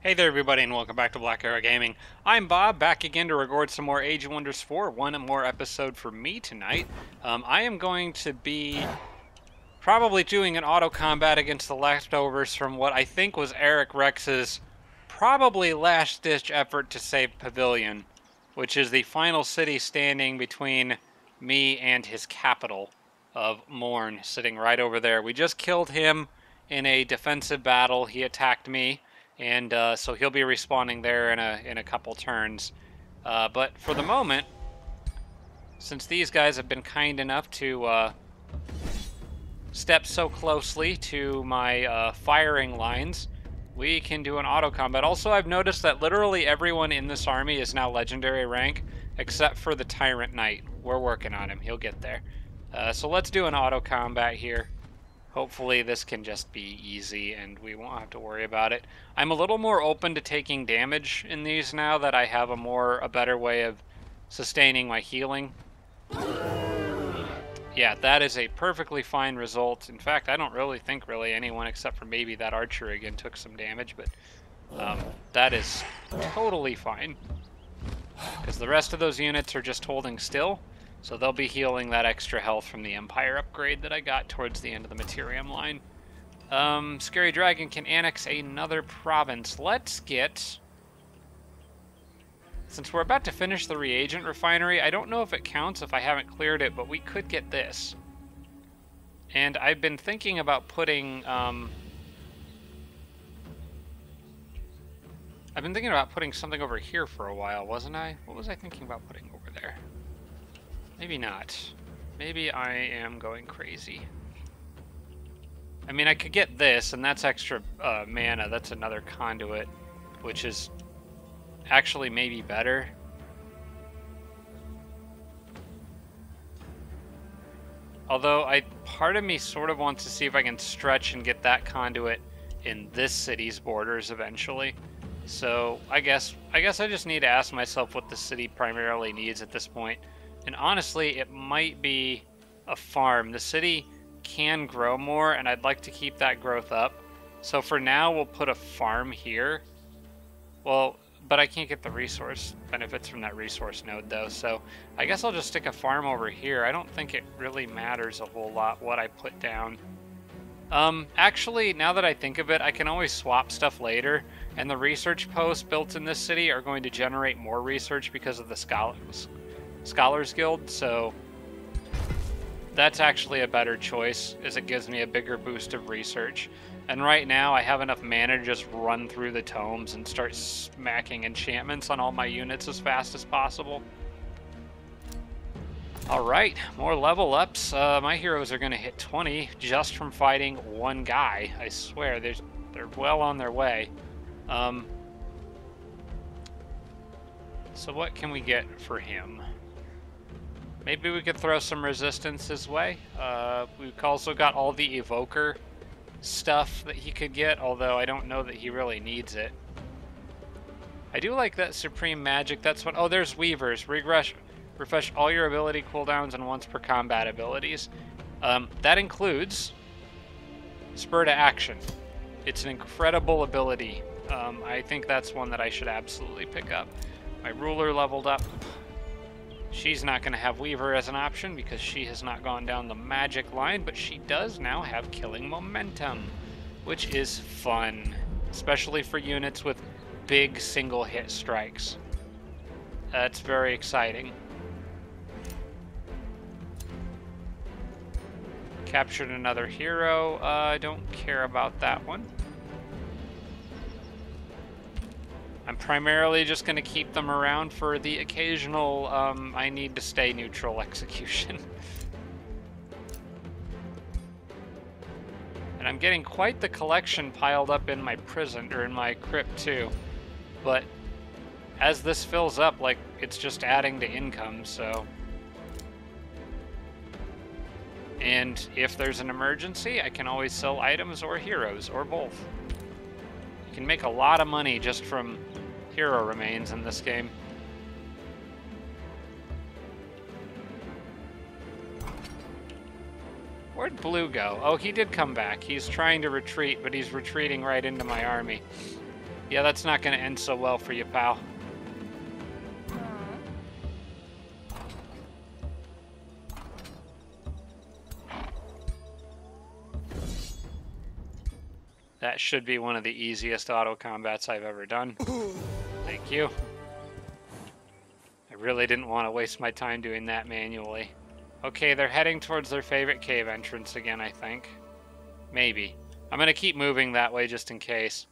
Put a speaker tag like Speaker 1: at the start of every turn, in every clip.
Speaker 1: Hey there everybody and welcome back to Black Arrow Gaming. I'm Bob, back again to record some more Age of Wonders 4, one more episode for me tonight. I am going to be probably doing an auto combat against the leftovers from what I think was Eric Rex's probably last-ditch effort to save Pavilion, which is the final city standing between me and his capital of Morn, sitting right over there. We just killed him in a defensive battle. He attacked me. And so he'll be respawning there in a couple turns. But for the moment, since these guys have been kind enough to step so closely to my firing lines, we can do an auto combat. Also, I've noticed that literally everyone in this army is now legendary rank, except for the Tyrant Knight. We're working on him. He'll get there. So let's do an auto combat here. Hopefully this can just be easy and we won't have to worry about it. I'm a little more open to taking damage in these now that I have a better way of sustaining my healing. Yeah, that is a perfectly fine result. In fact, I don't really think anyone except for maybe that archer again took some damage, but that is totally fine. Because the rest of those units are just holding still. So they'll be healing that extra health from the Empire upgrade that I got towards the end of the Materium line. Scary Dragon can annex another province. Let's get... Since we're about to finish the reagent refinery, I don't know if it counts if I haven't cleared it, but we could get this. And I've been thinking about putting... I've been thinking about putting something over here for a while, wasn't I? What was I thinking about putting over there? Maybe not. Maybe I am going crazy. I mean, I could get this, and that's extra mana. That's another conduit, which is actually maybe better. Although, part of me sort of wants to see if I can stretch and get that conduit in this city's borders eventually. So, I guess I just need to ask myself what the city primarily needs at this point. And honestly, it might be a farm. The city can grow more, and I'd like to keep that growth up. So for now, we'll put a farm here. Well, but I can't get the resource benefits from that resource node, though. So I guess I'll just stick a farm over here. I don't think it really matters a whole lot what I put down. Actually, now that I think of it, I can always swap stuff later. And the research posts built in this city are going to generate more research because of the Scholars Guild, so that's actually a better choice, as it gives me a bigger boost of research. And right now I have enough mana to just run through the tomes and start smacking enchantments on all my units as fast as possible. Alright, more level ups. My heroes are going to hit 20 just from fighting one guy. I swear, they're well on their way. So what can we get for him? Maybe we could throw some resistance his way. We've also got all the evoker stuff that he could get, although I don't know that he really needs it. I do like that supreme magic. That's what... Oh, there's weavers. Refresh all your ability cooldowns and once per combat abilities. That includes spur to action. It's an incredible ability. I think that's one that I should absolutely pick up. My ruler leveled up. She's not going to have Weaver as an option because she has not gone down the magic line, but she does now have killing momentum, which is fun, especially for units with big single hit strikes. That's very exciting. Captured another hero. I don't care about that one. I'm primarily just going to keep them around for the occasional, I need to stay neutral execution. And I'm getting quite the collection piled up in my prison, or in my crypt too. But as this fills up, like, it's just adding to income, so... And if there's an emergency, I can always sell items or heroes, or both. You can make a lot of money just from hero remains in this game. Where'd Blue go? Oh, he did come back. He's trying to retreat, but he's retreating right into my army. Yeah, that's not going to end so well for you, pal. That should be one of the easiest auto combats I've ever done. Thank you. I really didn't want to waste my time doing that manually. Okay, they're heading towards their favorite cave entrance again, I think. Maybe. I'm going to keep moving that way just in case.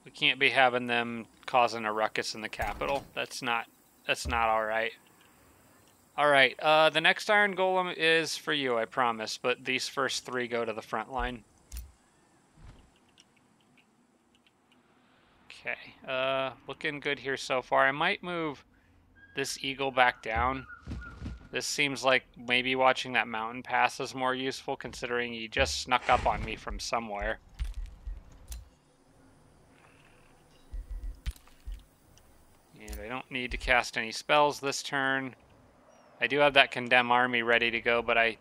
Speaker 1: We can't be having them causing a ruckus in the capital. That's not all right. All right, the next iron golem is for you, I promise, but these first 3 go to the front line. Okay, looking good here so far. I might move this eagle back down. This seems like maybe watching that mountain pass is more useful, considering he just snuck up on me from somewhere. And I don't need to cast any spells this turn. I do have that Condemn Army ready to go, but I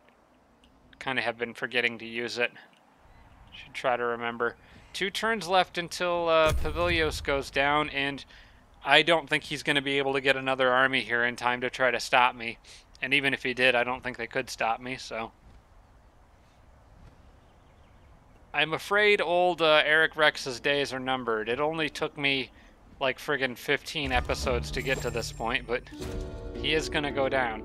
Speaker 1: kind of have been forgetting to use it. Should try to remember. 2 turns left until Pavilios goes down, and I don't think he's going to be able to get another army here in time to try to stop me. And even if he did, I don't think they could stop me, so... I'm afraid old Eric Rex's days are numbered. It only took me like friggin' 15 episodes to get to this point, but he is going to go down.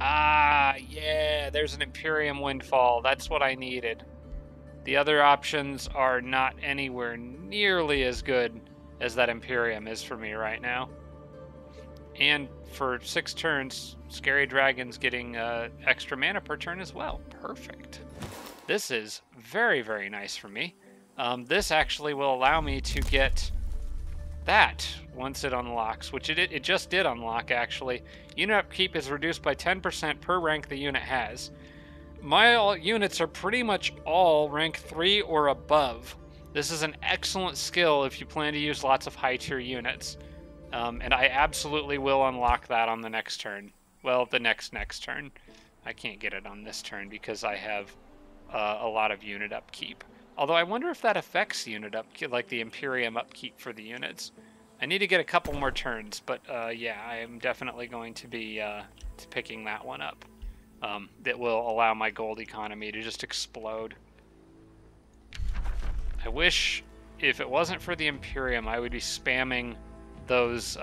Speaker 1: Ah, yeah, there's an Imperium Windfall. That's what I needed. The other options are not anywhere nearly as good as that Imperium is for me right now. And for 6 turns, Scary Dragon's getting extra mana per turn as well. Perfect. This is very, very nice for me. This actually will allow me to get that once it unlocks, which it just did unlock, actually. Unit upkeep is reduced by 10% per rank the unit has. My units are pretty much all rank 3 or above. This is an excellent skill if you plan to use lots of high tier units. And I absolutely will unlock that on the next turn. Well, the next turn. I can't get it on this turn because I have a lot of unit upkeep. Although I wonder if that affects unit upkeep, like the Imperium upkeep for the units. I need to get a couple more turns, but yeah, I am definitely going to be picking that one up. That will allow my gold economy to just explode. I wish, if it wasn't for the Imperium, I would be spamming those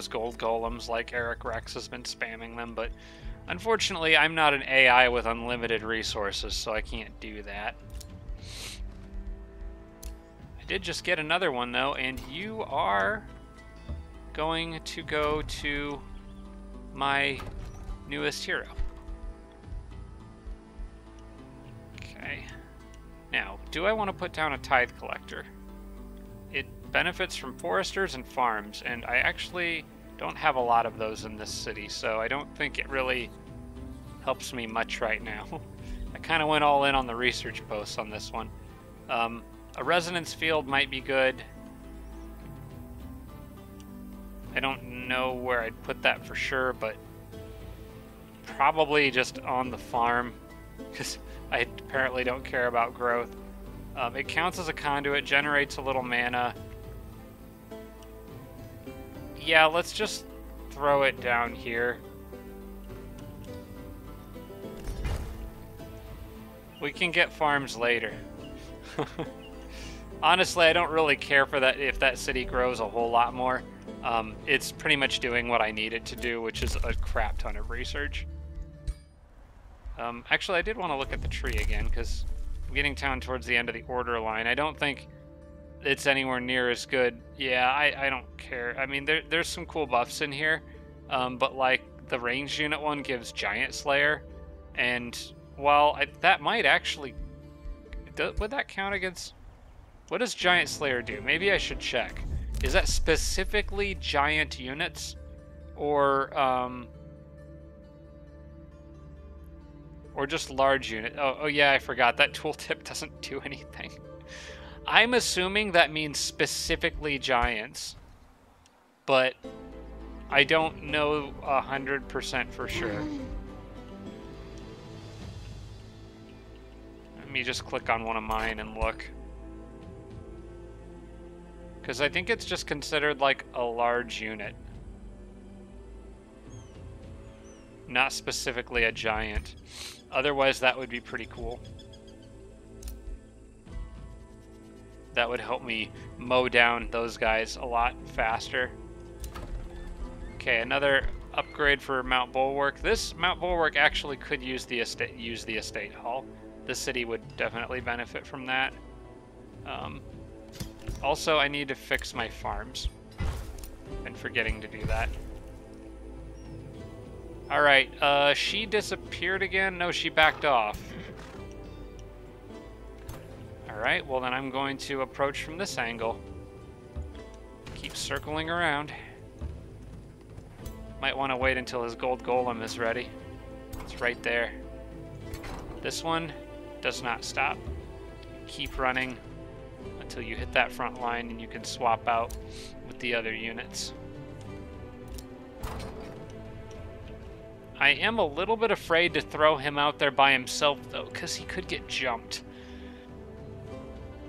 Speaker 1: gold golems like Eric Rex has been spamming them, but unfortunately I'm not an AI with unlimited resources, so I can't do that. I did just get another one though, and you are going to go to my newest hero. Okay. Now, do I want to put down a tithe collector? It benefits from foresters and farms, and I actually don't have a lot of those in this city, so I don't think it really helps me much right now. I kind of went all in on the research posts on this one. A resonance field might be good. I don't know where I'd put that for sure, but probably just on the farm, because I apparently don't care about growth. It counts as a conduit, generates a little mana. Yeah, let's just throw it down here. We can get farms later. Honestly, I don't really care for that if that city grows a whole lot more. It's pretty much doing what I need it to do, which is a crap ton of research. Actually, I did want to look at the tree again, because I'm getting down towards the end of the order line. I don't think it's anywhere near as good. Yeah, I don't care. I mean, there's some cool buffs in here, but like the ranged unit one gives Giant Slayer, and while that might actually... would that count against... What does Giant Slayer do? Maybe I should check. Is that specifically giant units? Or just large unit? Oh yeah, I forgot. That tooltip doesn't do anything. I'm assuming that means specifically giants. but I don't know 100% for sure. Let me just click on one of mine and look. Because I think it's just considered like a large unit. Not specifically a giant. Otherwise, that would be pretty cool. That would help me mow down those guys a lot faster. Okay, another upgrade for Mount Bulwark. This Mount Bulwark actually could use the estate hall. The city would definitely benefit from that. Also, I need to fix my farms. Been forgetting to do that. Alright, she disappeared again? No, she backed off. Alright, well then I'm going to approach from this angle. Keep circling around. Might want to wait until his gold golem is ready. It's right there. This one does not stop. Keep running until you hit that front line and you can swap out with the other units. I am a little bit afraid to throw him out there by himself though, because he could get jumped.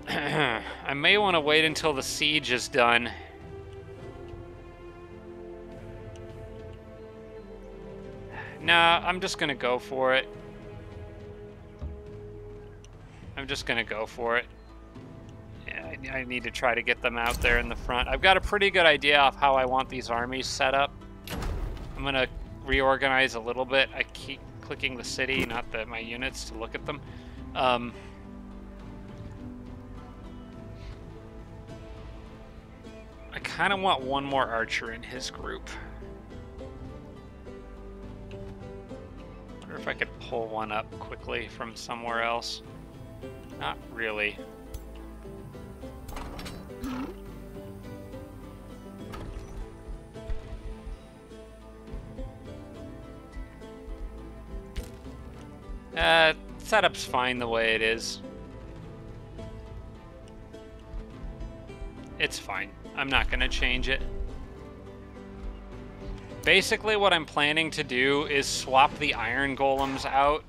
Speaker 1: I may want to wait until the siege is done. Nah, I'm just gonna go for it. I'm just gonna go for it. Yeah, I need to try to get them out there in the front. I've got a pretty good idea of how I want these armies set up. I'm gonna reorganize a little bit. I keep clicking the city, not my units, to look at them. I kind of want one more archer in his group. Wonder if I could pull one up quickly from somewhere else. Not really. Setup's fine the way it is. It's fine. I'm not gonna change it. Basically what I'm planning to do is swap the iron golems out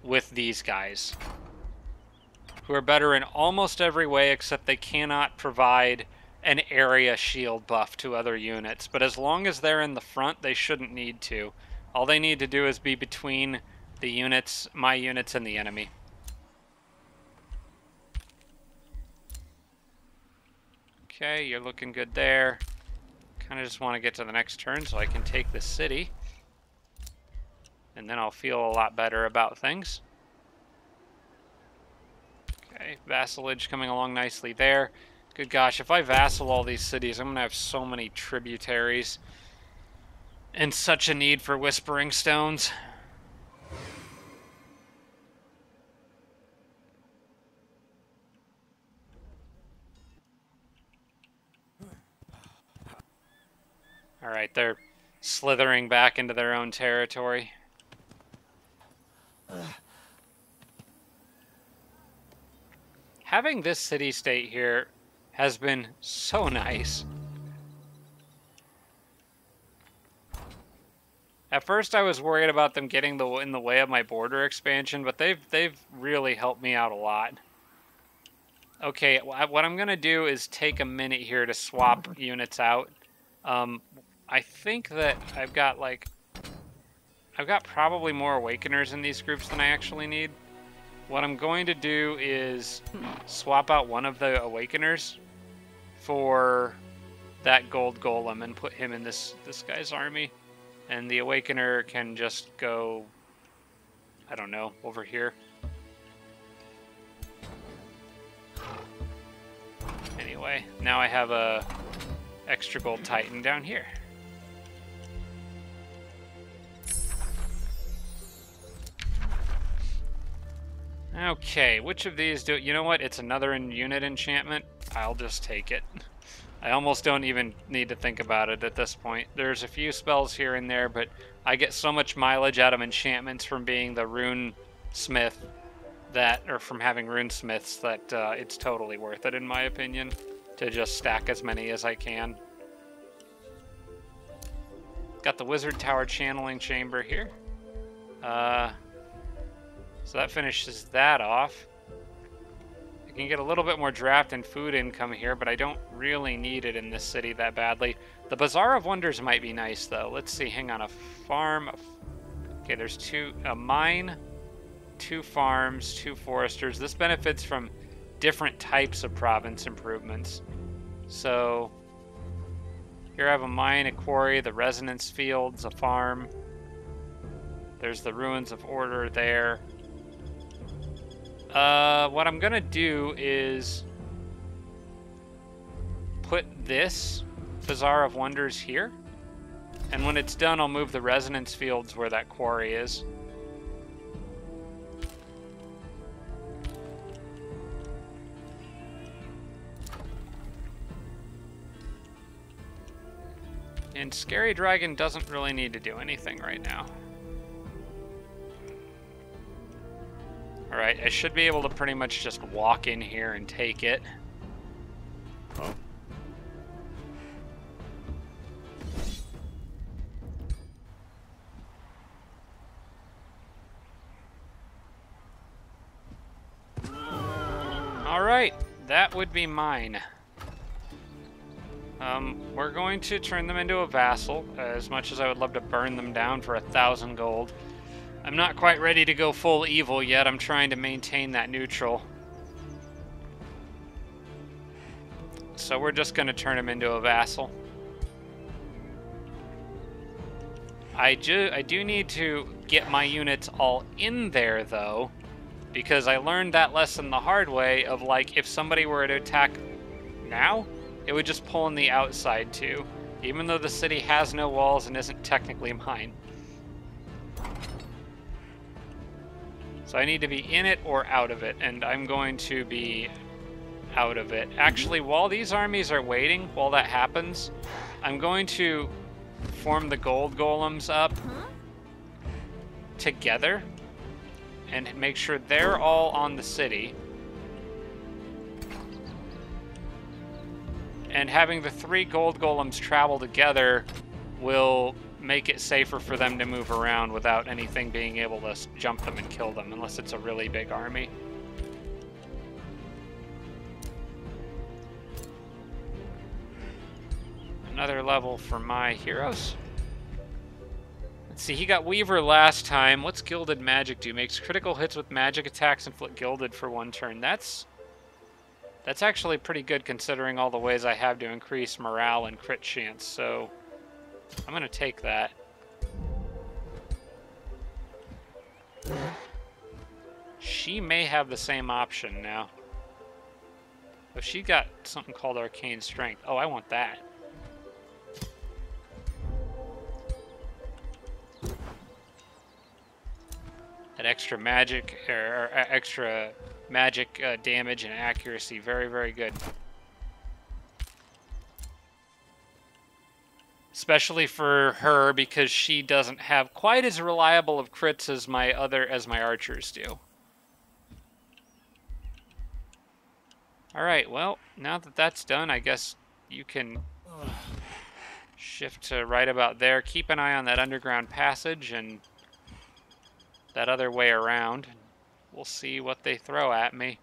Speaker 1: with these guys, who are better in almost every way except they cannot provide an area shield buff to other units. But as long as they're in the front, they shouldn't need to. All they need to do is be between the units, my units, and the enemy. Okay, you're looking good there. Kind of just want to get to the next turn so I can take the city. And then I'll feel a lot better about things. Okay, vassalage coming along nicely there. Good gosh, if I vassal all these cities, I'm going to have so many tributaries. And such a need for Whispering Stones. Alright, they're slithering back into their own territory. Having this city-state here has been so nice. At first I was worried about them getting in the way of my border expansion, but they've really helped me out a lot. Okay, what I'm gonna do is take a minute here to swap units out. I think that I've got probably more Awakeners in these groups than I actually need. What I'm going to do is swap out one of the Awakeners for that gold golem and put him in this guy's army. And the Awakener can just go, I don't know, over here. Anyway, now I have a extra gold titan down here. Okay, which of these do... You know what? It's another unit enchantment. I'll just take it. I almost don't even need to think about it at this point. There's a few spells here and there, but I get so much mileage out of enchantments from being the rune smith or from having rune smiths that it's totally worth it, in my opinion, to just stack as many as I can. Got the wizard tower channeling chamber here. So that finishes that off. I can get a little bit more draft and food income here, but I don't really need it in this city that badly. The Bazaar of Wonders might be nice, though. Let's see. Hang on. A farm. Okay, there's a mine, 2 farms, 2 foresters. This benefits from different types of province improvements. So here I have a mine, a quarry, the resonance fields, a farm. There's the ruins of order there. What I'm gonna do is put this Bazaar of Wonders here, and when it's done, I'll move the resonance fields where that quarry is. And Scary Dragon doesn't really need to do anything right now. Alright, I should be able to pretty much just walk in here and take it. Oh. Alright, that would be mine. We're going to turn them into a vassal, as much as I would love to burn them down for 1,000 gold. I'm not quite ready to go full evil yet. I'm trying to maintain that neutral. So we're just going to turn him into a vassal. I do need to get my units all in there, though, because I learned that lesson the hard way of, like, if somebody were to attack now, it would just pull in the outside, too, even though the city has no walls and isn't technically mine. So I need to be in it or out of it, and I'm going to be out of it. Actually, while these armies are waiting, while that happens, I'm going to form the gold golems up together and make sure they're all on the city. And having the 3 gold golems travel together will make it safer for them to move around without anything being able to jump them and kill them, unless it's a really big army. Another level for my heroes. Let's see, he got Weaver last time. What's Gilded Magic do? Makes critical hits with magic attacks and flip Gilded for 1 turn. That's actually pretty good considering all the ways I have to increase morale and crit chance, so I'm going to take that. She may have the same option now. Oh, she got something called Arcane Strength. Oh, I want that. That extra magic, or extra magic damage and accuracy. Very, very good. Especially for her, because she doesn't have quite as reliable of crits as my archers do. Alright, well, now that that's done, I guess you can shift to right about there. Keep an eye on that underground passage and that other way around. We'll see what they throw at me.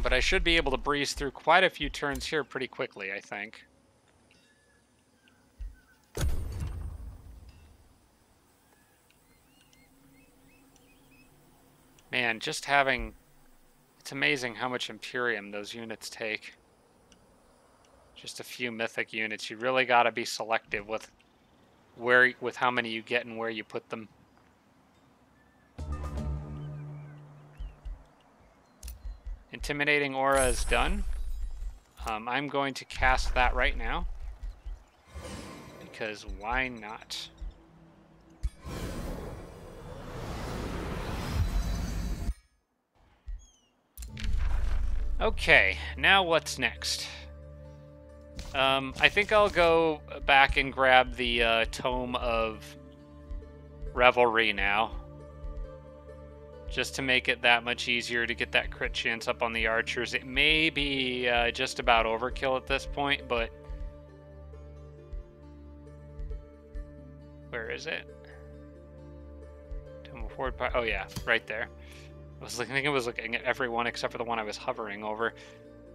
Speaker 1: But I should be able to breeze through quite a few turns here pretty quickly, I think. Man, just having... It's amazing how much Imperium those units take. Just a few mythic units. You really gotta be selective with how many you get and where you put them. Intimidating Aura is done. I'm going to cast that right now, because why not? Okay, now what's next? I think I'll go back and grab the Tome of Revelry now, just to make it that much easier to get that crit chance up on the archers. It may be just about overkill at this point, but Where is it? Forward. Oh yeah, right there. I think I was looking at every one except for the one I was hovering over.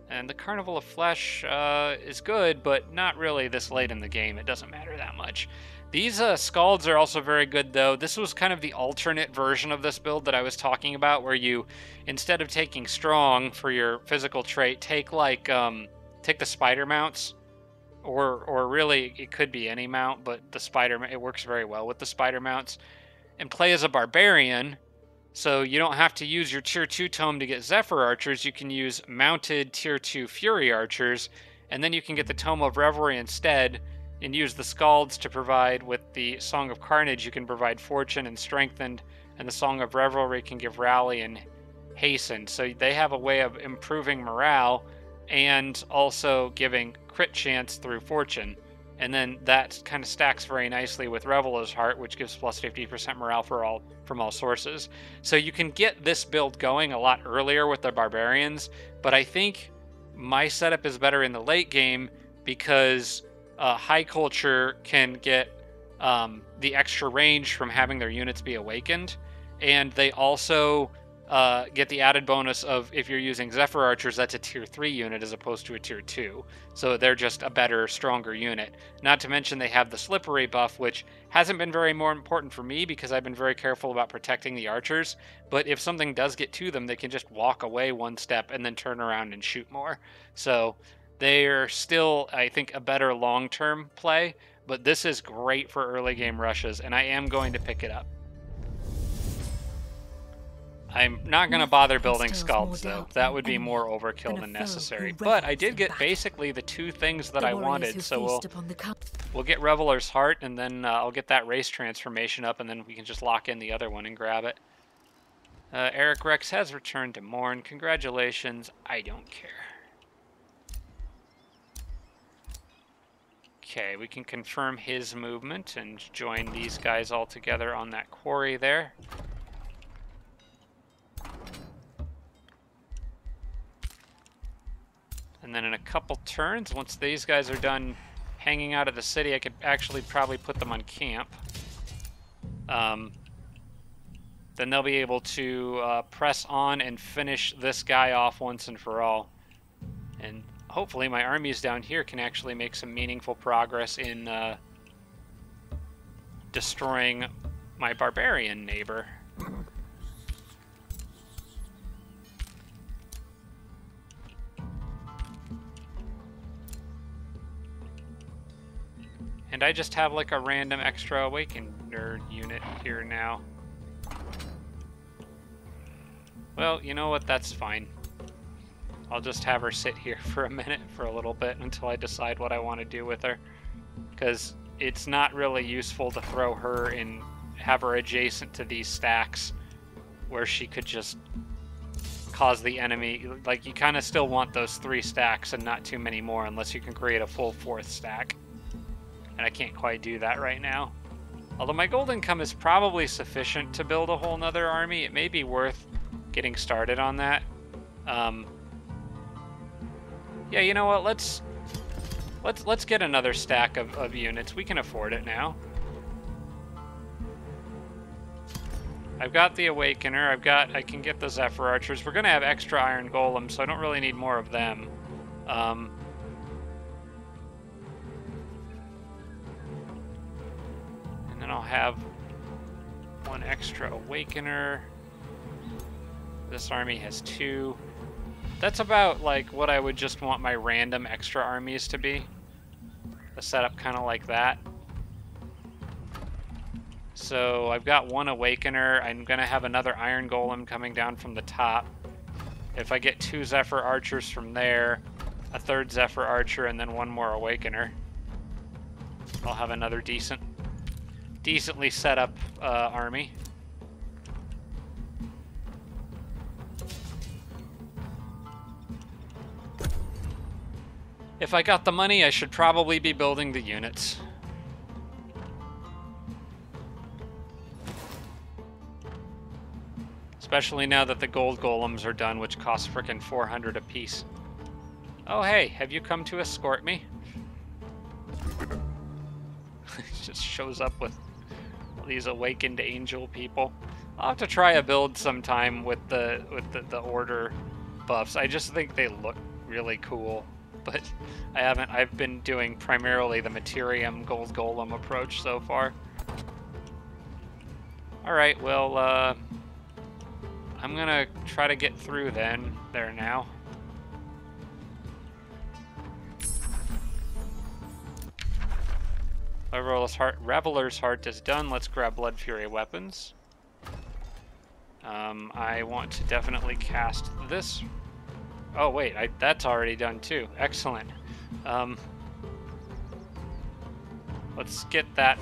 Speaker 1: And the Carnival of Flesh is good, but not really this late in the game. It doesn't matter that much. These Scalds are also very good, though. This was kind of the alternate version of this build that I was talking about, where you, instead of taking Strong for your physical trait, take take the Spider Mounts, or really it could be any mount, but it works very well with the Spider Mounts, and play as a Barbarian. So you don't have to use your Tier 2 Tome to get Zephyr Archers. You can use mounted Tier 2 Fury Archers, and then you can get the Tome of Revelry instead, and use the Scalds to provide. With the Song of Carnage, you can provide Fortune and Strengthened, and the Song of Revelry can give Rally and Hastened. So they have a way of improving morale, and also giving crit chance through Fortune. And then that kind of stacks very nicely with Reveler's Heart, which gives plus 50% morale from all sources. So you can get this build going a lot earlier with the Barbarians, but I think my setup is better in the late game because High Culture can get the extra range from having their units be awakened, and they also get the added bonus of, if you're using Zephyr Archers, that's a Tier 3 unit as opposed to a Tier 2. So they're just a better, stronger unit. Not to mention they have the Slippery buff, which hasn't been very more important for me because I've been very careful about protecting the archers. But if something does get to them, they can just walk away one step and then turn around and shoot more. So they're still, I think, a better long-term play. But this is great for early game rushes, and I am going to pick it up. I'm not going to bother building Scalds, though. That would be more overkill than necessary. But I did get basically the two things that I wanted, so we'll get Reveler's Heart, and then I'll get that race transformation up, and then we can just lock in the other one and grab it. Eric Rex has returned to Morn. Congratulations. I don't care. Okay, we can confirm his movement and join these guys all together on that quarry there. And then in a couple turns, once these guys are done hanging out of the city, I could actually probably put them on camp. Then they'll be able to press on and finish this guy off once and for all. And hopefully my armies down here can actually make some meaningful progress in destroying my barbarian neighbor. And I just have like a random extra Awakener unit here now. Well, you know what? That's fine. I'll just have her sit here for a minute, for a little bit, until I decide what I want to do with her. Because it's not really useful to throw her and have her adjacent to these stacks where she could just cause the enemy. Like, you kind of still want those 3 stacks and not too many more, unless you can create a full 4th stack. And I can't quite do that right now. Although my gold income is probably sufficient to build a whole nother army, it may be worth getting started on that. Yeah, you know what? Let's get another stack of units. We can afford it now. I've got the Awakener. I can get the Zephyr Archers. We're gonna have extra Iron Golems, so I don't really need more of them. And then I'll have one extra Awakener. This army has 2. That's about like what I would just want my random extra armies to be. A setup kind of like that. So I've got 1 Awakener. I'm going to have another Iron Golem coming down from the top. If I get 2 Zephyr Archers from there, a 3rd Zephyr Archer, and then 1 more Awakener, I'll have another decently set up army. If I got the money, I should probably be building the units. Especially now that the gold golems are done, which cost frickin' 400 apiece. Oh hey, have you come to escort me? He just shows up with these awakened angel people. I'll have to try a build sometime with the order buffs. I just think they look really cool, but I haven't. I've been doing primarily the Materium Gold Golem approach so far. All right, well, I'm gonna try to get through then. There now. Reveler's Heart is done. Let's grab Blood Fury weapons. I want to definitely cast this. Oh wait, that's already done too. Excellent. Let's get that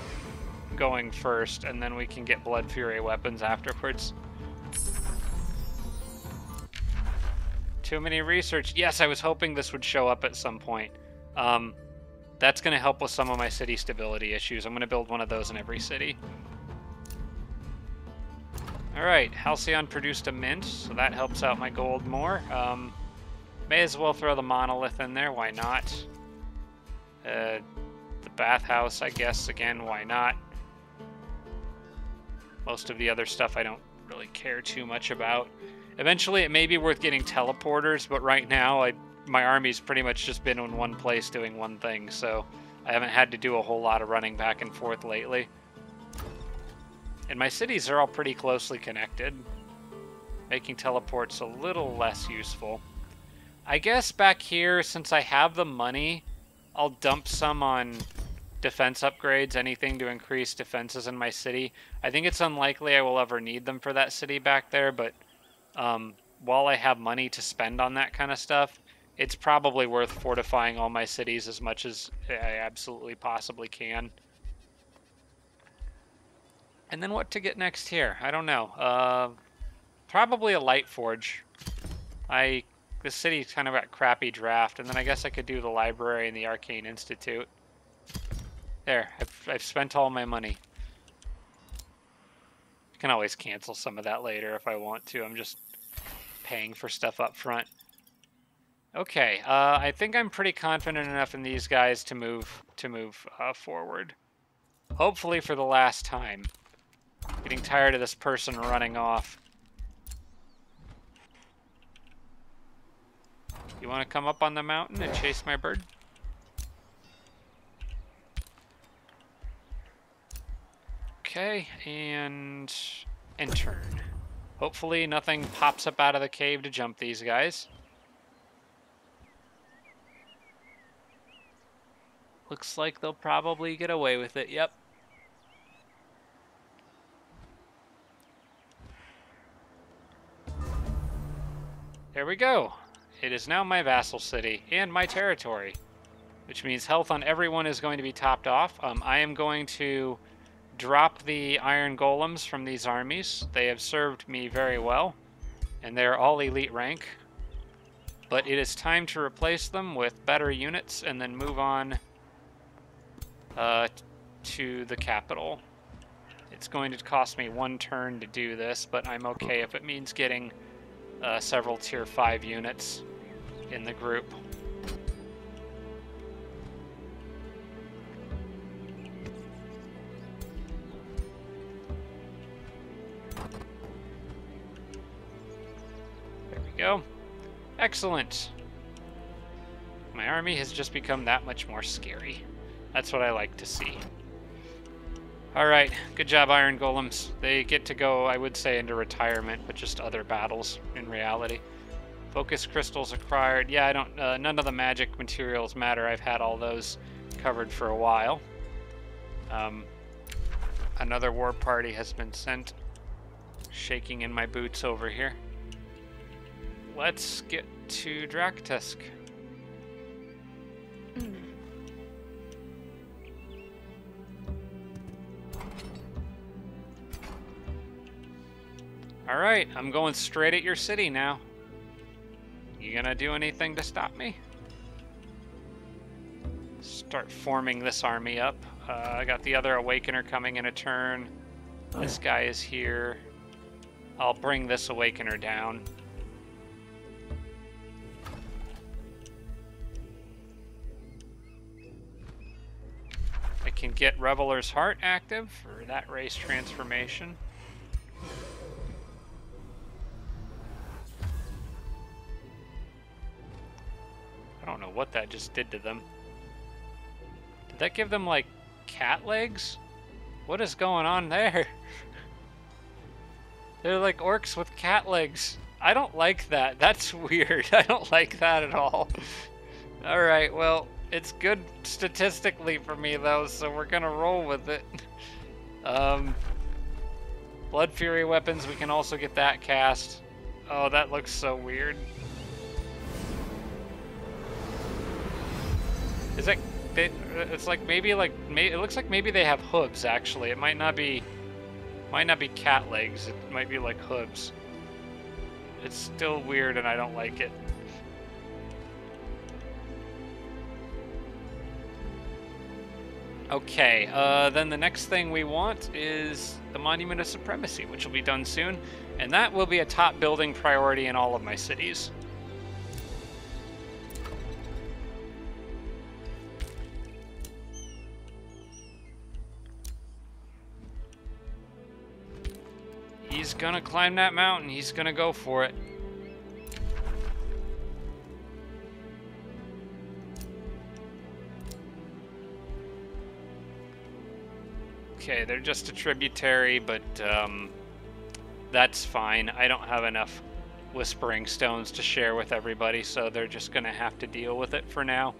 Speaker 1: going first, and then we can get Blood Fury weapons afterwards. Too many research. Yes, I was hoping this would show up at some point. That's going to help with some of my city stability issues. I'm going to build one of those in every city. Alright, Halcyon produced a mint, so that helps out my gold more. May as well throw the monolith in there, why not? The bathhouse, I guess, again, why not? Most of the other stuff I don't really care too much about. Eventually it may be worth getting teleporters, but right now my army's pretty much just been in one place doing one thing, so I haven't had to do a whole lot of running back and forth lately. And my cities are all pretty closely connected, making teleports a little less useful. I guess back here, since I have the money, I'll dump some on defense upgrades, anything to increase defenses in my city. I think it's unlikely I will ever need them for that city back there, but while I have money to spend on that kind of stuff, it's probably worth fortifying all my cities as much as I absolutely possibly can. And then what to get next here? I don't know. Probably a light forge. The city's kind of got crappy draft, and then I guess I could do the library and the Arcane Institute. There, I've spent all my money. I can always cancel some of that later if I want to. I'm just paying for stuff up front. Okay, I think I'm pretty confident enough in these guys to move forward. Hopefully for the last time. Getting tired of this person running off. You want to come up on the mountain and chase my bird? Okay, and turn. Hopefully nothing pops up out of the cave to jump these guys. Looks like they'll probably get away with it, yep. There we go. It is now my vassal city and my territory, which means health on everyone is going to be topped off. I am going to drop the iron golems from these armies. They have served me very well, and they're all elite rank. But it is time to replace them with better units and then move on to the capital. It's going to cost me one turn to do this, but I'm okay if it means getting several tier 5 units in the group. There we go. Excellent. My army has just become that much more scary. That's what I like to see. Alright, good job, Iron Golems. They get to go, I would say, into retirement, but just other battles in reality. Focus crystals acquired. Yeah, I don't. None of the magic materials matter. I've had all those covered for a while. Another war party has been sent. Shaking in my boots over here. Let's get to Draktusk. Alright, I'm going straight at your city now. You gonna do anything to stop me? Start forming this army up. I got the other Awakener coming in a turn. This guy is here. I'll bring this Awakener down. I can get Reveler's Heart active for that race transformation. I don't know what that just did to them. Did that give them, like, cat legs? What is going on there? They're like orcs with cat legs. I don't like that. That's weird. I don't like that at all. Alright, well, it's good statistically for me, though, so we're gonna roll with it. Blood Fury weapons, we can also get that cast. Oh, that looks so weird. Is that... It's like maybe like... It looks like maybe they have hooves, actually. It might not be cat legs. It might be like hooves. It's still weird and I don't like it. Okay, then the next thing we want is the Monument of Supremacy, which will be done soon. And that will be a top building priority in all of my cities. He's gonna climb that mountain. He's gonna go for it. Okay, they're just a tributary, but that's fine. I don't have enough Whispering Stones to share with everybody, so they're just gonna have to deal with it for now.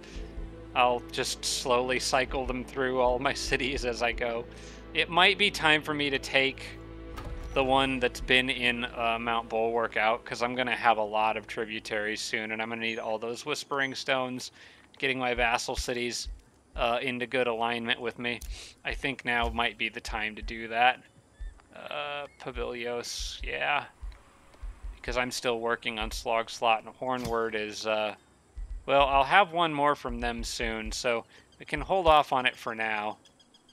Speaker 1: I'll just slowly cycle them through all my cities as I go. It might be time for me to take the one that's been in Mount Bulwark out, because I'm going to have a lot of tributaries soon, and I'm going to need all those Whispering Stones, getting my vassal cities into good alignment with me. I think now might be the time to do that. Pavilios, yeah. Because I'm still working on Slog Slot, and Hornword is... well, I'll have one more from them soon, so we can hold off on it for now,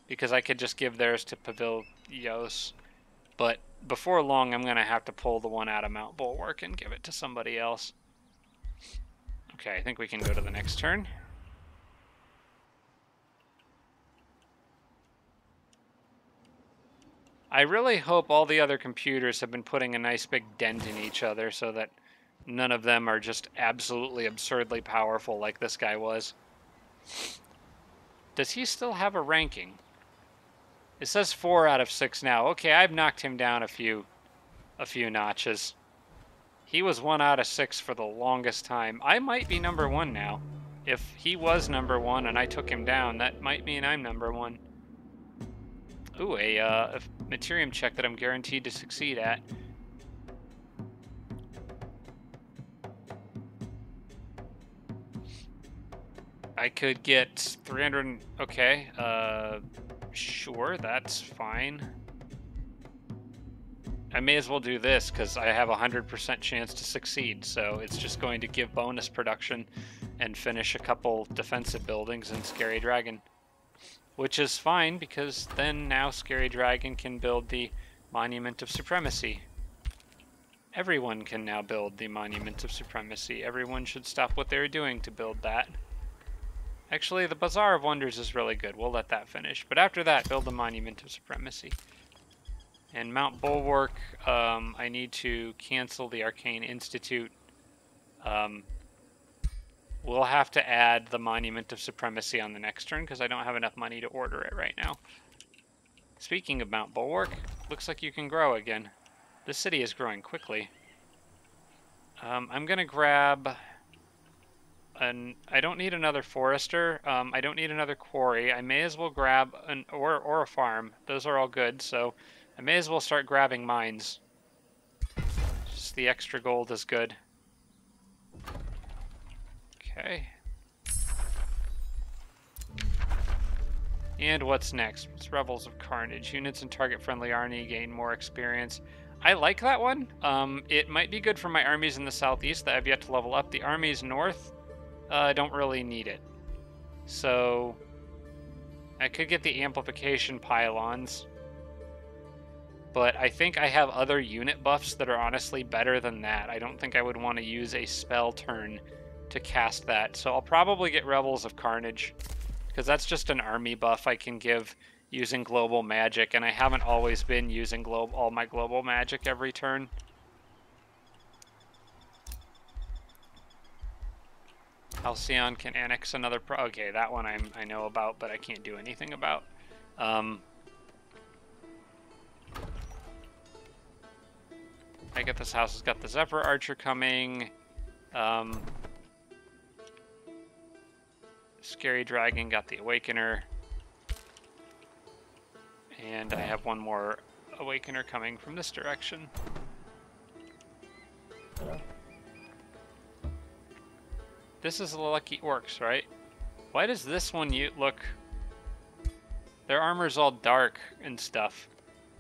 Speaker 1: because I could just give theirs to Pavilios. But before long, I'm going to have to pull the one out of Mount Bulwark and give it to somebody else. Okay, I think we can go to the next turn. I really hope all the other computers have been putting a nice big dent in each other so that none of them are just absolutely absurdly powerful like this guy was. Does he still have a ranking? It says 4 out of 6 now. Okay, I've knocked him down a few notches. He was 1 out of 6 for the longest time. I might be number 1 now. If he was number 1 and I took him down, that might mean I'm number 1. Ooh, a Materium check that I'm guaranteed to succeed at. I could get 300... Okay, sure, that's fine. I may as well do this, because I have a 100% chance to succeed, so it's just going to give bonus production and finish a couple defensive buildings in Scary Dragon. Which is fine, because then now Scary Dragon can build the Monument of Supremacy. Everyone can now build the Monument of Supremacy. Everyone should stop what they're doing to build that. Actually, the Bazaar of Wonders is really good. We'll let that finish. But after that, build the Monument of Supremacy. And Mount Bulwark, I need to cancel the Arcane Institute. We'll have to add the Monument of Supremacy on the next turn, because I don't have enough money to order it right now. Speaking of Mount Bulwark, looks like you can grow again. This city is growing quickly. I'm going to grab... I don't need another forester. I don't need another quarry. I may as well grab or a farm. Those are all good, so I may as well start grabbing mines. Just the extra gold is good. Okay. And what's next? It's Revels of Carnage. Units in target-friendly army gain more experience. I like that one. It might be good for my armies in the southeast that I've yet to level up. The armies north, I don't really need it. So I could get the amplification pylons, but I think I have other unit buffs that are honestly better than that. I don't think I would want to use a spell turn to cast that. So I'll probably get Revels of Carnage, because that's just an army buff I can give using global magic, and I haven't always been using all my global magic every turn. Halcyon can annex another okay, that one I know about, but I can't do anything about. I get this house has got the Zephyr Archer coming. Scary Dragon got the Awakener. And I have one more Awakener coming from this direction. This is the Lucky Orcs, right? Why does this one look... Their armor's all dark and stuff.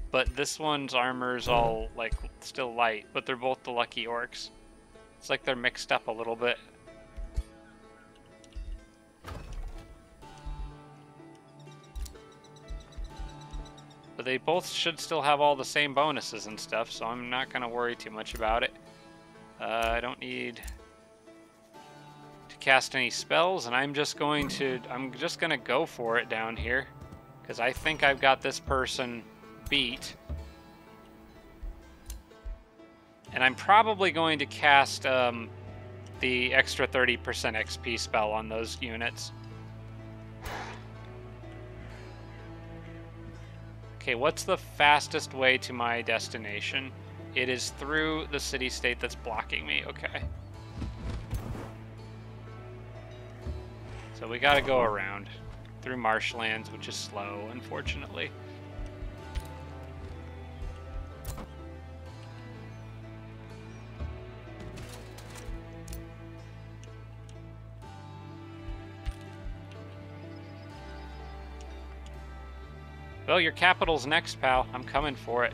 Speaker 1: But this one's armor's all, like, still light. But they're both the Lucky Orcs. It's like they're mixed up a little bit. But they both should still have all the same bonuses and stuff, so I'm not going to worry too much about it. I don't need to cast any spells, and I'm just going to go for it down here, because I think I've got this person beat. And I'm probably going to cast the extra 30% XP spell on those units. Okay, what's the fastest way to my destination? It is through the city-state that's blocking me. Okay. So we gotta go around through marshlands, which is slow, unfortunately. Well, your capital's next, pal. I'm coming for it.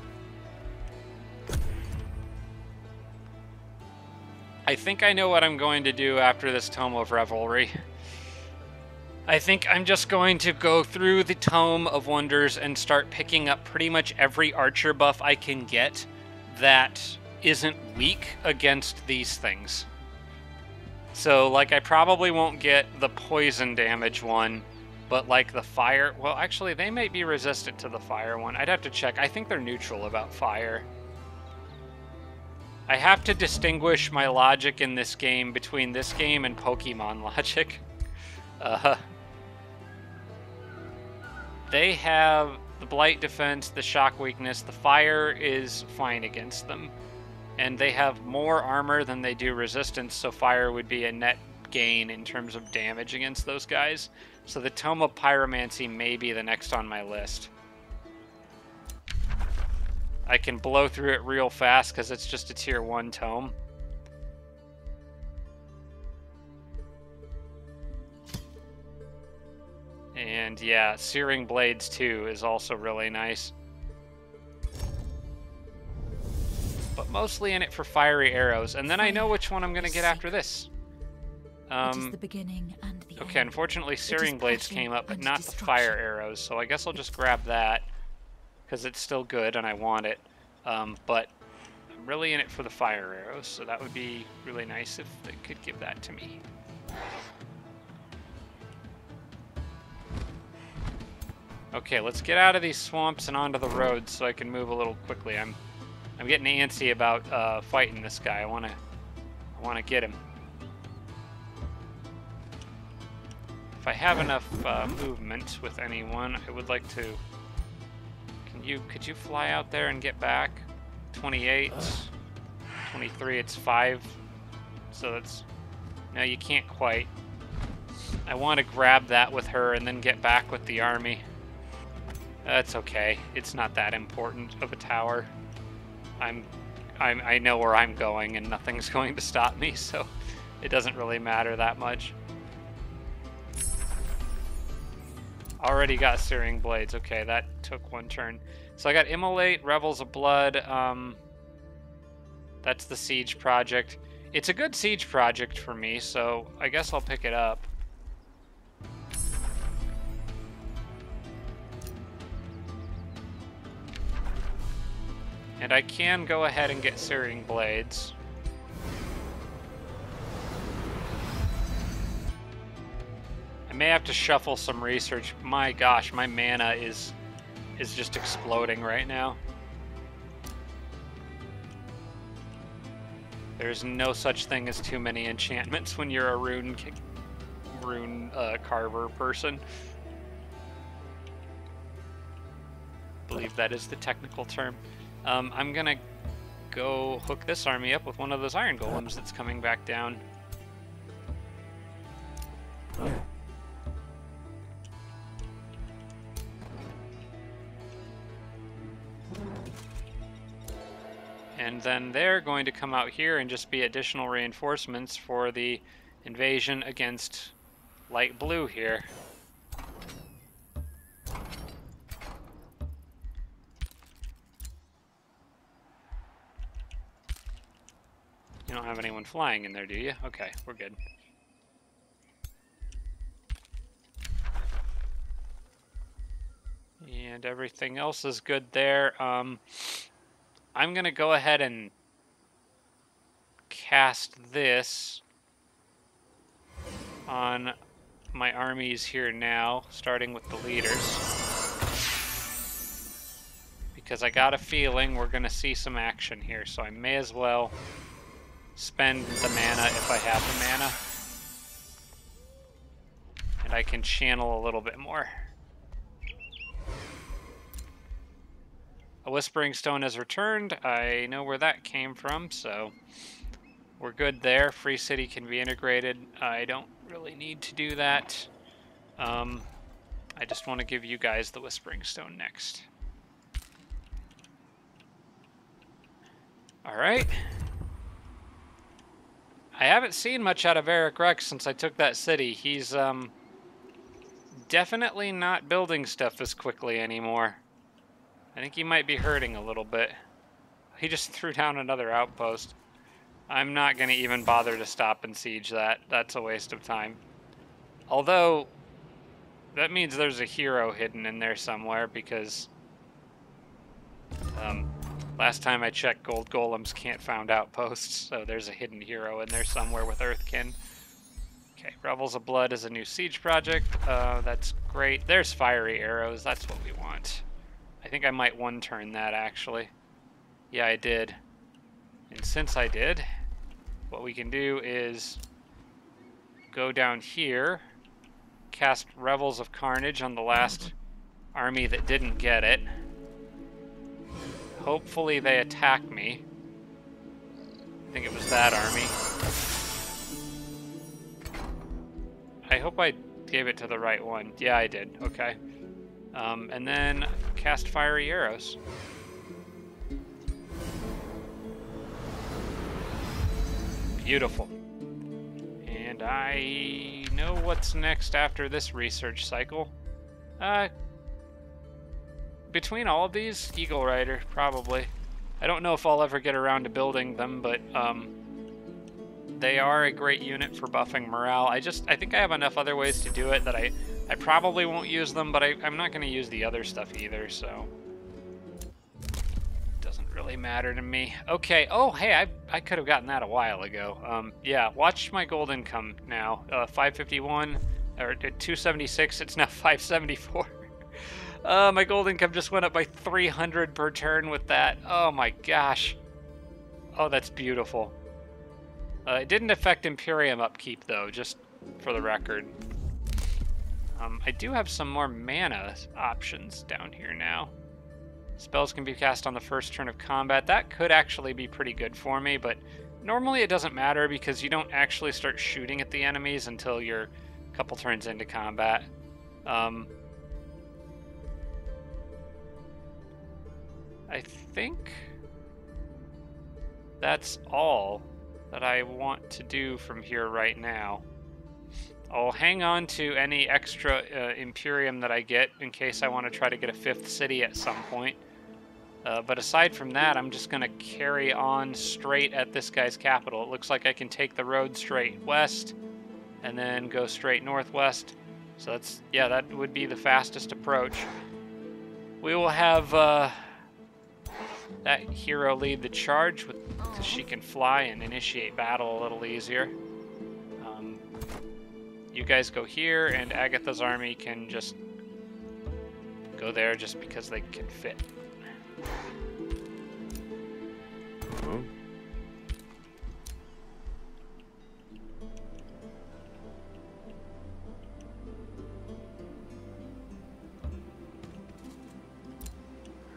Speaker 1: I think I know what I'm going to do after this Tome of Revelry. I think I'm just going to go through the Tome of Wonders and start picking up pretty much every archer buff I can get that isn't weak against these things. So, like, I probably won't get the poison damage one, but like the fire... Well, actually, they might be resistant to the fire one. I'd have to check. I think they're neutral about fire. I have to distinguish my logic in this game between this game and Pokemon logic. They have the Blight defense, the shock weakness. The fire is fine against them. And they have more armor than they do resistance, so fire would be a net gain in terms of damage against those guys. So the Tome of Pyromancy may be the next on my list. I can blow through it real fast because it's just a tier 1 tome. And yeah, Searing Blades 2 is also really nice. But mostly in it for fiery arrows. And then I know which one I'm going to get after this.
Speaker 2: It is the beginning and the
Speaker 1: Okay,
Speaker 2: end.
Speaker 1: unfortunately Searing Blades came up, but not the fire arrows. So I guess I'll just grab that, because it's still good and I want it. But I'm really in it for the fire arrows, so that would be really nice if they could give that to me. Okay, let's get out of these swamps and onto the roads so I can move a little quickly. I'm getting antsy about fighting this guy. I wanna get him. If I have enough movement with anyone, I would like to... Could you fly out there and get back? 28, 23, it's 5. So that's... No, you can't quite. I want to grab that with her and then get back with the army. That's okay. It's not that important of a tower. I know where I'm going and nothing's going to stop me, so it doesn't really matter that much. Already got Searing Blades. Okay, that took one turn. So I got Immolate, Revels of Blood. That's the Siege project. It's a good Siege project for me, so I guess I'll pick it up. And I can go ahead and get Searing Blades. I may have to shuffle some research. My gosh, my mana is just exploding right now. There's no such thing as too many enchantments when you're a rune carver person. I believe that is the technical term. I'm gonna go hook this army up with one of those iron golems that's coming back down. And then they're going to come out here and just be additional reinforcements for the invasion against light blue here. You don't have anyone flying in there, do you? Okay, we're good. And everything else is good there. I'm going to go ahead and cast this on my armies here now, starting with the leaders. Because I got a feeling we're going to see some action here, so I may as well spend the mana if I have the mana. And I can channel a little bit more. A Whispering Stone has returned. I know where that came from, so we're good there. Free City can be integrated. I don't really need to do that. I just want to give you guys the Whispering Stone next. Alright. I haven't seen much out of Eric Rex since I took that city. He's definitely not building stuff as quickly anymore. I think he might be hurting a little bit. He just threw down another outpost. I'm not going to even bother to stop and siege that. That's a waste of time. Although, that means there's a hero hidden in there somewhere, because last time I checked, gold golems can't found outposts, so there's a hidden hero in there somewhere with Earthkin. Okay, Revels of Blood is a new siege project. That's great. There's fiery arrows. That's what we want. I think I might one-turn that, actually. Yeah, I did. And since I did, what we can do is go down here, cast Revels of Carnage on the last army that didn't get it. Hopefully they attack me. I think it was that army. I hope I gave it to the right one. Yeah, I did. Okay. And then cast fiery arrows. Beautiful. And I know what's next after this research cycle. Between all of these, Eagle Rider, probably. I don't know if I'll ever get around to building them, but they are a great unit for buffing morale. I think I have enough other ways to do it that I probably won't use them, but I'm not going to use the other stuff either, so it doesn't really matter to me. Okay, oh, hey, I could have gotten that a while ago. Yeah, watch my gold income now. 551, or 276, it's now 574. My gold income just went up by 300 per turn with that. Oh my gosh. Oh, that's beautiful. It didn't affect Imperium upkeep, though, just for the record. I do have some more mana options down here now. Spells can be cast on the first turn of combat. That could actually be pretty good for me, but normally it doesn't matter because you don't actually start shooting at the enemies until you're a couple turns into combat. I think that's all that I want to do from here right now. I'll hang on to any extra Imperium that I get in case I want to try to get a 5th city at some point. But aside from that, I'm just going to carry on straight at this guy's capital. It looks like I can take the road straight west and then go straight northwest. So that's, yeah, that would be the fastest approach. We will have that hero lead the charge because she can fly and initiate battle a little easier. you guys go here, and Agatha's army can just go there just because they can fit.
Speaker 3: Oh.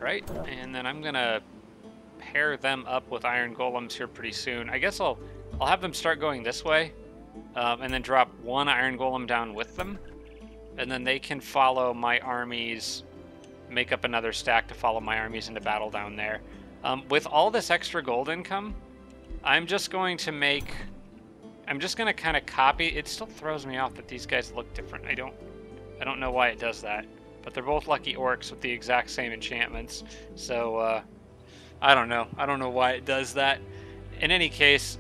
Speaker 1: Right, and then I'm gonna pair them up with iron golems here pretty soon. I guess I'll have them start going this way, and then drop one iron golem down with them, and then they can follow my armies, make up another stack to follow my armies into battle down there. With all this extra gold income, I'm just going to kind of copy. It still throws me off that these guys look different. I don't know why it does that. But they're both lucky orcs with the exact same enchantments. So, I don't know. I don't know why it does that. In any case,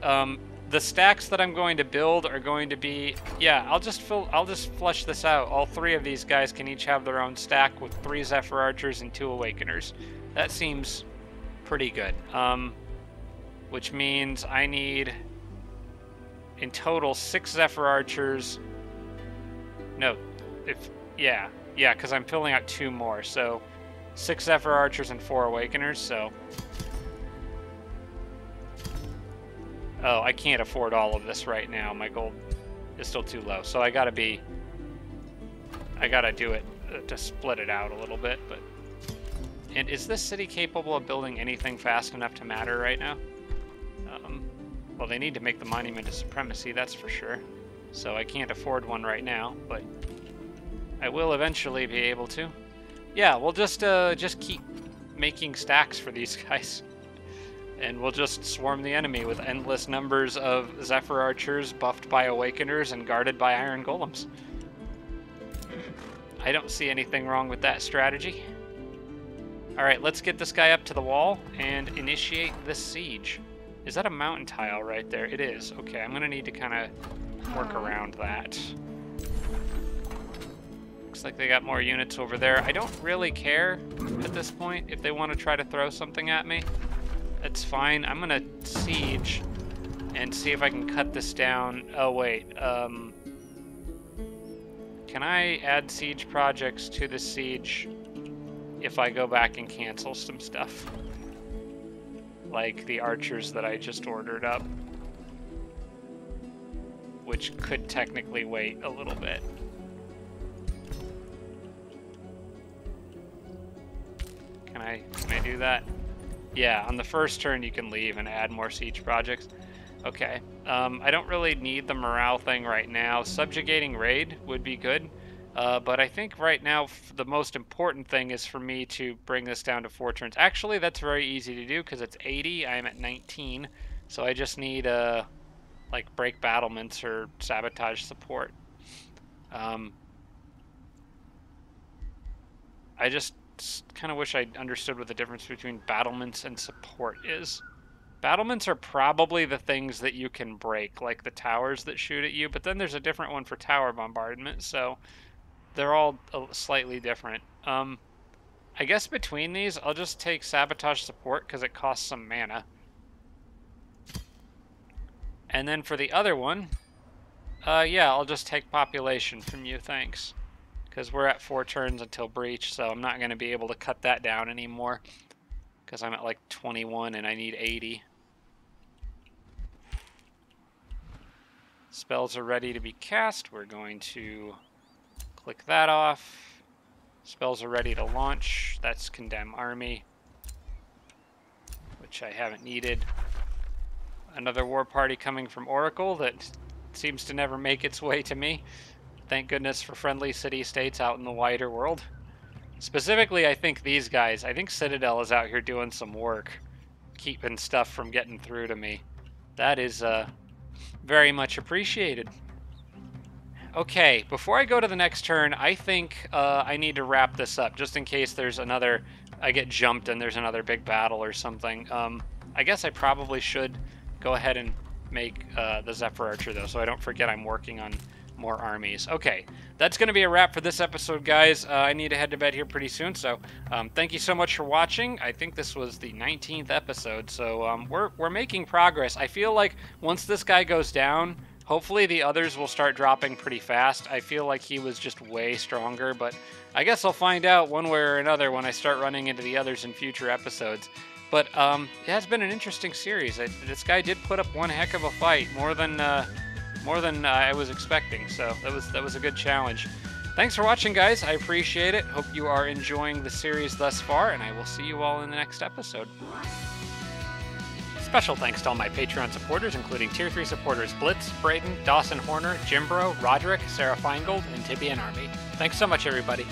Speaker 1: the stacks that I'm going to build are going to be... Yeah, I'll just flush this out. All three of these guys can each have their own stack with 3 Zephyr Archers and 2 Awakeners. That seems pretty good. Which means I need, in total, 6 Zephyr Archers. No, yeah, because I'm filling out 2 more, so 6 Zephyr Archers and 4 Awakeners, so... Oh, I can't afford all of this right now. My gold is still too low, so I gotta do it to split it out a little bit, but... And is this city capable of building anything fast enough to matter right now? Well, they need to make the Monument of Supremacy, that's for sure. So I can't afford one right now, but... I will eventually be able to. Yeah, we'll just keep making stacks for these guys. And we'll just swarm the enemy with endless numbers of Zephyr Archers buffed by Awakeners and guarded by Iron Golems. I don't see anything wrong with that strategy. Alright, let's get this guy up to the wall and initiate this siege. Is that a mountain tile right there? It is. Okay, I'm gonna need to kind of work around that. Looks like they got more units over there. I don't really care at this point if they want to try to throw something at me. That's fine. I'm gonna siege and see if I can cut this down. Oh wait, can I add siege projects to the siege if I go back and cancel some stuff? Like the archers that I just ordered up, which could technically wait a little bit. Can I do that? Yeah, on the first turn you can leave and add more siege projects. Okay, I don't really need the morale thing right now. Subjugating raid would be good, but I think right now the most important thing is for me to bring this down to 4 turns. Actually, that's very easy to do because it's 80. I'm at 19, so I just need like break battlements or sabotage support. I just kind of wish I understood what the difference between battlements and support is. Battlements are probably the things that you can break, like the towers that shoot at you, but then there's a different one for tower bombardment, so they're all slightly different. I guess between these, I'll just take sabotage support because it costs some mana. And then for the other one, yeah, I'll just take population from you, thanks. Because we're at 4 turns until breach, so I'm not going to be able to cut that down anymore. Because I'm at like 21 and I need 80. Spells are ready to be cast. We're going to click that off. Spells are ready to launch. That's Condemn Army, which I haven't needed. Another war party coming from Oracle that seems to never make its way to me. Thank goodness for friendly city-states out in the wider world. Specifically, I think these guys. I think Citadel is out here doing some work, keeping stuff from getting through to me. That is very much appreciated. Okay, before I go to the next turn, I think I need to wrap this up, just in case there's another... I get jumped and there's another big battle or something. I guess I probably should go ahead and make the Zephyr Archer, though, so I don't forget I'm working on more armies. Okay, that's going to be a wrap for this episode, guys. I need to head to bed here pretty soon, so thank you so much for watching. I think this was the 19th episode, so we're making progress. I feel like once this guy goes down, Hopefully the others will start dropping pretty fast. I feel like he was just way stronger, but I guess I'll find out one way or another when I start running into the others in future episodes. But it has been an interesting series. This guy did put up one heck of a fight, more than I was expecting. So that was a good challenge. Thanks for watching, guys. I appreciate it. Hope you are enjoying the series thus far, and I will see you all in the next episode. Special thanks to all my Patreon supporters, including Tier 3 supporters Blitz, Braden, Dawson Horner, Jimbro, Roderick, Sarah Feingold, and Tibby and Army. Thanks so much, everybody.